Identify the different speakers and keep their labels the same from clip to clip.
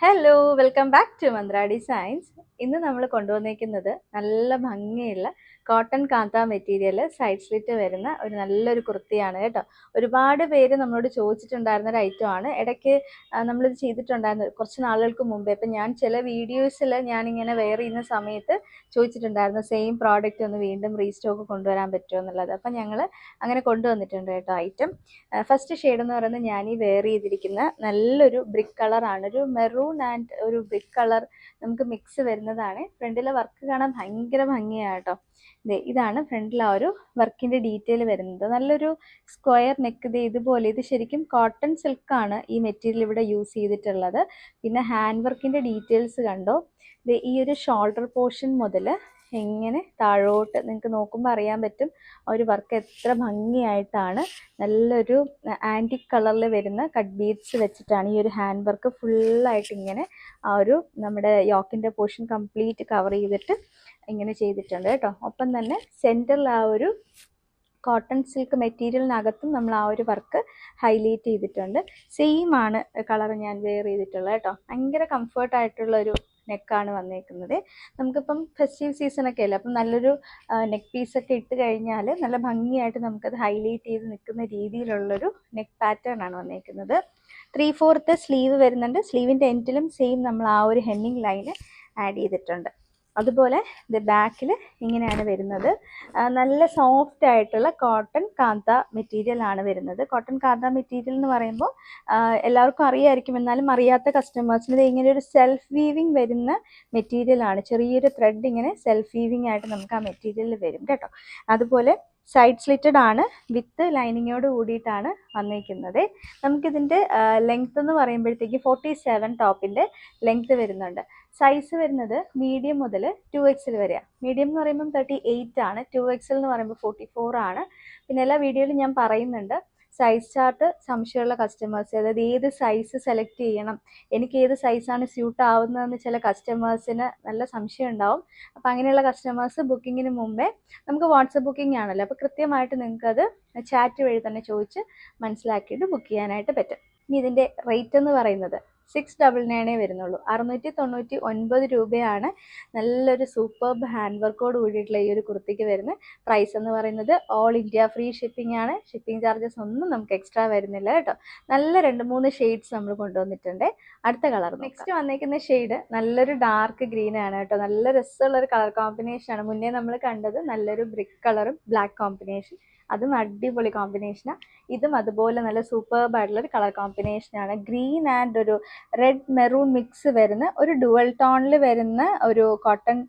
Speaker 1: Hello welcome back to Mantra designs. ഇന്ന് നമ്മൾ കൊണ്ടുവന്നിരിക്കുന്നത് നല്ല ഭംഗിയുള്ള കോട്ടൺ കാന്ത മെറ്റീരിയൽ സൈഡ് സ്ലിറ്റ് വരുന്ന ഒരു നല്ലൊരു കുർത്തിയാണ് കേട്ടോ. ഒരുപാട് പേര് നമ്മളോട് ചോദിച്ചിട്ടുണ്ടായിരുന്ന ഒരു ഐറ്റമാണ്. ഇടയ്ക്ക് നമ്മളിത് ചെയ്തിട്ടുണ്ടായിരുന്നു കുറച്ച് നാളുകൾക്ക് മുമ്പേ. ഇപ്പം ഞാൻ ചില വീഡിയോസിൽ ഞാനിങ്ങനെ വെയർ ചെയ്യുന്ന സമയത്ത് ചോദിച്ചിട്ടുണ്ടായിരുന്നു സെയിം പ്രോഡക്റ്റ് ഒന്ന് വീണ്ടും റീസ്റ്റോക്ക് കൊണ്ടുവരാൻ പറ്റുമോ എന്നുള്ളത്. അപ്പം ഞങ്ങൾ അങ്ങനെ കൊണ്ടുവന്നിട്ടുണ്ട് കേട്ടോ ഐറ്റം. ഫസ്റ്റ് ഷെയ്ഡ് എന്ന് പറയുന്നത് ഞാൻ ഈ വെയർ ചെയ്തിരിക്കുന്ന നല്ലൊരു ബ്രിക്ക് കളറാണ്. ഒരു മെറൂൺ ആൻഡ് ഒരു ബ്രിക്ക് കളർ നമുക്ക് മിക്സ് വരുന്നതാണ്. ഫ്രണ്ടിലെ വർക്ക് കാണാൻ ഭയങ്കര ഭംഗിയാണ് കേട്ടോ. ഇതാണ് ഫ്രണ്ടിൽ ആ ഒരു വർക്കിന്റെ ഡീറ്റെയിൽ വരുന്നത്. നല്ലൊരു സ്ക്വയർ നെക്ക്. ഇതുപോലെ ഇത് ശരിക്കും കോട്ടൺ സിൽക്കാണ് ഈ മെറ്റീരിയൽ ഇവിടെ യൂസ് ചെയ്തിട്ടുള്ളത്. പിന്നെ ഹാൻഡ് വർക്കിന്റെ ഡീറ്റെയിൽസ് കണ്ടോ. ഈ ഒരു ഷോൾഡർ പോർഷൻ മുതൽ എങ്ങനെ താഴോട്ട് നിങ്ങൾക്ക് നോക്കുമ്പോൾ അറിയാൻ പറ്റും ആ ഒരു വർക്ക് എത്ര ഭംഗിയായിട്ടാണ്. നല്ലൊരു ആൻറ്റിക് കളറിൽ വരുന്ന കട്ട് ബീഡ്സ് വെച്ചിട്ടാണ് ഈ ഒരു ഹാൻഡ് വർക്ക് ഫുള്ളായിട്ട് ഇങ്ങനെ ആ ഒരു നമ്മുടെ യോക്കിൻ്റെ പോർഷൻ കംപ്ലീറ്റ് കവർ ചെയ്തിട്ട് ഇങ്ങനെ ചെയ്തിട്ടുണ്ട് കേട്ടോ. ഒപ്പം തന്നെ സെൻറ്ററിൽ ആ ഒരു കോട്ടൺ സിൽക്ക് മെറ്റീരിയലിനകത്തും നമ്മൾ ആ ഒരു വർക്ക് ഹൈലൈറ്റ് ചെയ്തിട്ടുണ്ട്. സെയിം ആണ് കളർ ഞാൻ വെയർ ചെയ്തിട്ടുള്ളത് കേട്ടോ. ഭയങ്കര കംഫർട്ടായിട്ടുള്ള ഒരു നെക്കാണ് വന്നേക്കുന്നത്. നമുക്കിപ്പം ഫെസ്റ്റീവ് സീസണൊക്കെ അല്ലേ, അപ്പം നല്ലൊരു നെക്ക് പീസൊക്കെ ഇട്ട് കഴിഞ്ഞാൽ നല്ല ഭംഗിയായിട്ട് നമുക്കത് ഹൈലൈറ്റ് ചെയ്ത് നിൽക്കുന്ന രീതിയിലുള്ളൊരു നെക്ക് പാറ്റേൺ ആണ് വന്നേക്കുന്നത്. 3/4 സ്ലീവ് വരുന്നുണ്ട്. സ്ലീവിൻ്റെ എൻഡിലും സെയിം നമ്മൾ ആ ഒരു ഹെമ്മിങ് ലൈന് ആഡ് ചെയ്തിട്ടുണ്ട്. അതുപോലെ ഇത് ബാക്കിൽ ഇങ്ങനെയാണ് വരുന്നത്. നല്ല സോഫ്റ്റ് ആയിട്ടുള്ള കോട്ടൺ കാന്ത മെറ്റീരിയൽ ആണ് വരുന്നത്. കോട്ടൺ കാന്ത മെറ്റീരിയൽ എന്ന് പറയുമ്പോൾ എല്ലാവർക്കും അറിയായിരിക്കും, എന്നാലും അറിയാത്ത കസ്റ്റമേഴ്സിന് ഇത് ഇങ്ങനെ ഒരു സെൽഫ് വീവിങ് വരുന്ന മെറ്റീരിയൽ ആണ്. ചെറിയൊരു ത്രെഡ് ഇങ്ങനെ സെൽഫ് വീവിങ് ആയിട്ട് നമുക്ക് ആ മെറ്റീരിയലിൽ വരും കേട്ടോ. അതുപോലെ സൈഡ് സ്ലിറ്റഡ് ആണ്, വിത്ത് ലൈനിങ്ങോട് കൂടിയിട്ടാണ് വന്നിരിക്കുന്നത്. നമുക്കിതിൻ്റെ ലെങ്ത് എന്ന് പറയുമ്പോഴത്തേക്ക് 47 ടോപ്പിൻ്റെ ലെങ്ത് വരുന്നുണ്ട്. സൈസ് വരുന്നത് മീഡിയം മുതൽ 2XL വരെയാണ്. മീഡിയം എന്ന് പറയുമ്പം 38 ആണ്, 2XL എന്ന് പറയുമ്പോൾ 44 ആണ്. പിന്നെ എല്ലാ വീഡിയോയിലും ഞാൻ പറയുന്നുണ്ട് സൈസ് ചാർട്ട് സംശയമുള്ള കസ്റ്റമേഴ്സ്, അതായത് ഏത് സൈസ് സെലക്ട് ചെയ്യണം, എനിക്ക് ഏത് സൈസാണ് സ്യൂട്ട് ആവുന്നതെന്ന് ചില കസ്റ്റമേഴ്സിന് നല്ല സംശയം ഉണ്ടാവും. അപ്പോൾ അങ്ങനെയുള്ള കസ്റ്റമേഴ്സ് ബുക്കിങ്ങിന് മുമ്പേ നമുക്ക് വാട്സപ്പ് ബുക്കിംഗ് ആണല്ലോ, അപ്പോൾ കൃത്യമായിട്ട് നിങ്ങൾക്കത് ചാറ്റ് വഴി തന്നെ ചോദിച്ച് മനസ്സിലാക്കിയിട്ട് ബുക്ക് ചെയ്യാനായിട്ട് പറ്റും. ഇനി ഇതിൻ്റെ റേറ്റ് എന്ന് പറയുന്നത് 699 വരുന്നുള്ളൂ. 699 രൂപയാണ് നല്ലൊരു സൂപ്പർബ് ഹാൻഡ് വർക്കോട് കൂടിയിട്ടുള്ള ഈ ഒരു കുർത്തിക്ക് വരുന്ന പ്രൈസ് എന്ന് പറയുന്നത്. ഓൾ ഇന്ത്യ ഫ്രീ ഷിപ്പിംഗ് ആണ്. ഷിപ്പിംഗ് ചാർജസ് ഒന്നും നമുക്ക് എക്സ്ട്രാ വരുന്നില്ല കേട്ടോ. നല്ല 2-3 ഷെയ്ഡ്സ് നമ്മൾ കൊണ്ടുവന്നിട്ടുണ്ട്. അടുത്ത കളർ നെക്സ്റ്റ് വന്നേക്കുന്ന ഷെയ്ഡ് നല്ലൊരു ഡാർക്ക് ഗ്രീൻ ആണ് കേട്ടോ. നല്ല രസമുള്ള ഒരു കളർ കോമ്പിനേഷൻ ആണ്. മുന്നേ നമ്മൾ കണ്ടത് നല്ലൊരു ബ്രിക്ക് കളറും ബ്ലാക്ക് കോമ്പിനേഷൻ, അതും അടിപൊളി കോമ്പിനേഷനാണ്. ഇതും അതുപോലെ നല്ല സൂപ്പർബായിട്ടുള്ളൊരു കളർ കോമ്പിനേഷനാണ്. ഗ്രീൻ ആൻഡ് ഒരു റെഡ് മെറൂൺ മിക്സ് വരുന്ന ഒരു ഡുവൽ ടോണിൽ വരുന്ന ഒരു കോട്ടൺ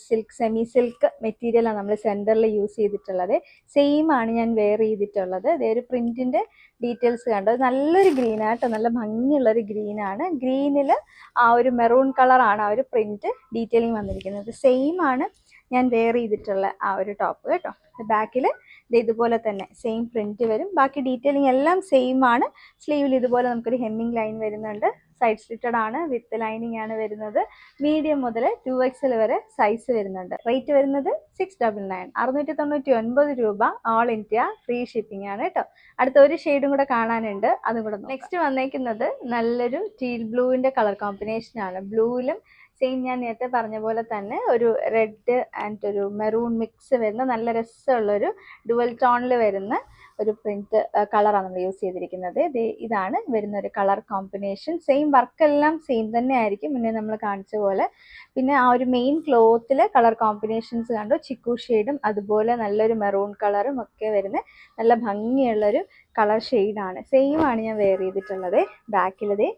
Speaker 1: സിൽക്ക് സെമി സിൽക്ക് മെറ്റീരിയലാണ് നമ്മൾ സെൻറ്ററിൽ യൂസ് ചെയ്തിട്ടുള്ളത്. സെയിം ആണ് ഞാൻ വെയർ ചെയ്തിട്ടുള്ളത്. ഇതേ ഒരു പ്രിൻറ്റിൻ്റെ ഡീറ്റെയിൽസ് കണ്ടോ. നല്ലൊരു ഗ്രീനാട്ടോ, നല്ല ഭംഗിയുള്ളൊരു ഗ്രീനാണ്. ഗ്രീനിൽ ആ ഒരു മെറൂൺ കളറാണ് ആ ഒരു പ്രിൻറ്റ് ഡീറ്റെയിലിംഗ് വന്നിരിക്കുന്നത്. സെയിം ആണ് ഞാൻ വെയർ ചെയ്തിട്ടുള്ള ആ ഒരു ടോപ്പ് കേട്ടോ. ബാക്കിൽ ഇതുപോലെ തന്നെ സെയിം പ്രിന്റ് വരും. ബാക്കി ഡീറ്റെയിലിംഗ് എല്ലാം സെയിം ആണ്. സ്ലീവിൽ ഇതുപോലെ നമുക്കൊരു ഹെമ്മിങ് ലൈൻ വരുന്നുണ്ട്. സൈഡ് സ്ലിറ്റഡ് ആണ്, വിത്ത് ലൈനിങ് ആണ് വരുന്നത്. മീഡിയം മുതൽ 2XL വരെ സൈസ് വരുന്നുണ്ട്. റേറ്റ് വരുന്നത് 699, 699 രൂപ. ഓൾ ഇന്ത്യ ഫ്രീ ഷിപ്പിംഗ് ആണ് കേട്ടോ. അടുത്ത ഒരു ഷെയ്ഡും കൂടെ കാണാനുണ്ട്, അതും കൂടെ. നെക്സ്റ്റ് വന്നേക്കുന്നത് നല്ലൊരു ടീൽ ബ്ലൂവിൻ്റെ കളർ കോമ്പിനേഷൻ ആണ്. ബ്ലൂവിലും സെയിം ഞാൻ നേരത്തെ പറഞ്ഞ പോലെ തന്നെ ഒരു റെഡ് ആൻഡ് ഒരു മെറൂൺ മിക്സ് വരുന്ന നല്ല രസമുള്ളൊരു ഡുവൽ ടോണിൽ വരുന്ന ഒരു പ്രിന്റ് കളറാണ് നമ്മൾ യൂസ് ചെയ്തിരിക്കുന്നത്. ഇതാണ് വരുന്ന ഒരു കളർ കോമ്പിനേഷൻ. സെയിം വർക്കെല്ലാം സെയിം തന്നെ ആയിരിക്കും, മുന്നേ നമ്മൾ കാണിച്ച പോലെ. പിന്നെ ആ ഒരു മെയിൻ ക്ലോത്തിൽ കളർ കോമ്പിനേഷൻസ് കണ്ടു. ചിക്കു ഷെയ്ഡും അതുപോലെ നല്ലൊരു മെറൂൺ കളറും ഒക്കെ വരുന്ന നല്ല ഭംഗിയുള്ളൊരു കളർ ഷെയ്ഡാണ്. സെയിം ആണ് ഞാൻ വെയർ ചെയ്തിട്ടുള്ളത്. ബാക്കിലതേ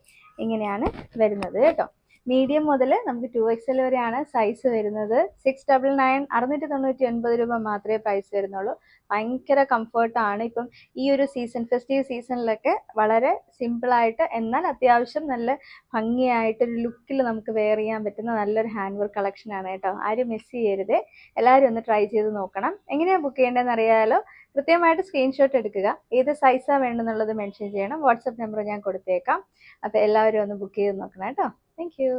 Speaker 1: ഇങ്ങനെയാണ് വരുന്നത് കേട്ടോ. മീഡിയം മുതൽ നമുക്ക് 2XL വരെയാണ് സൈസ് വരുന്നത്. 699, 699 രൂപ മാത്രമേ പ്രൈസ് വരുന്നുള്ളൂ. ഭയങ്കര കംഫർട്ടാണ്. ഇപ്പം ഈ ഒരു സീസൺ, ഫെസ്റ്റീവ് സീസണിലൊക്കെ വളരെ സിമ്പിളായിട്ട് എന്നാൽ അത്യാവശ്യം നല്ല ഭംഗിയായിട്ടൊരു ലുക്കിൽ നമുക്ക് വെയർ ചെയ്യാൻ പറ്റുന്ന നല്ലൊരു ഹാൻഡ് വർക്ക് കളക്ഷനാണ് കേട്ടോ. ആരും മിസ് ചെയ്യരുത്. എല്ലാവരും ഒന്ന് ട്രൈ ചെയ്ത് നോക്കണം. എങ്ങനെയാണ് ബുക്ക് ചെയ്യേണ്ടതെന്ന് അറിയാലോ. കൃത്യമായിട്ട് സ്ക്രീൻഷോട്ട് എടുക്കുക. ഏത് സൈസാണ് വേണമെന്നുള്ളത് മെൻഷൻ ചെയ്യണം. വാട്സപ്പ് നമ്പർ ഞാൻ കൊടുത്തേക്കാം. അപ്പോൾ എല്ലാവരും ഒന്ന് ബുക്ക് ചെയ്ത് നോക്കണം കേട്ടോ. Thank you.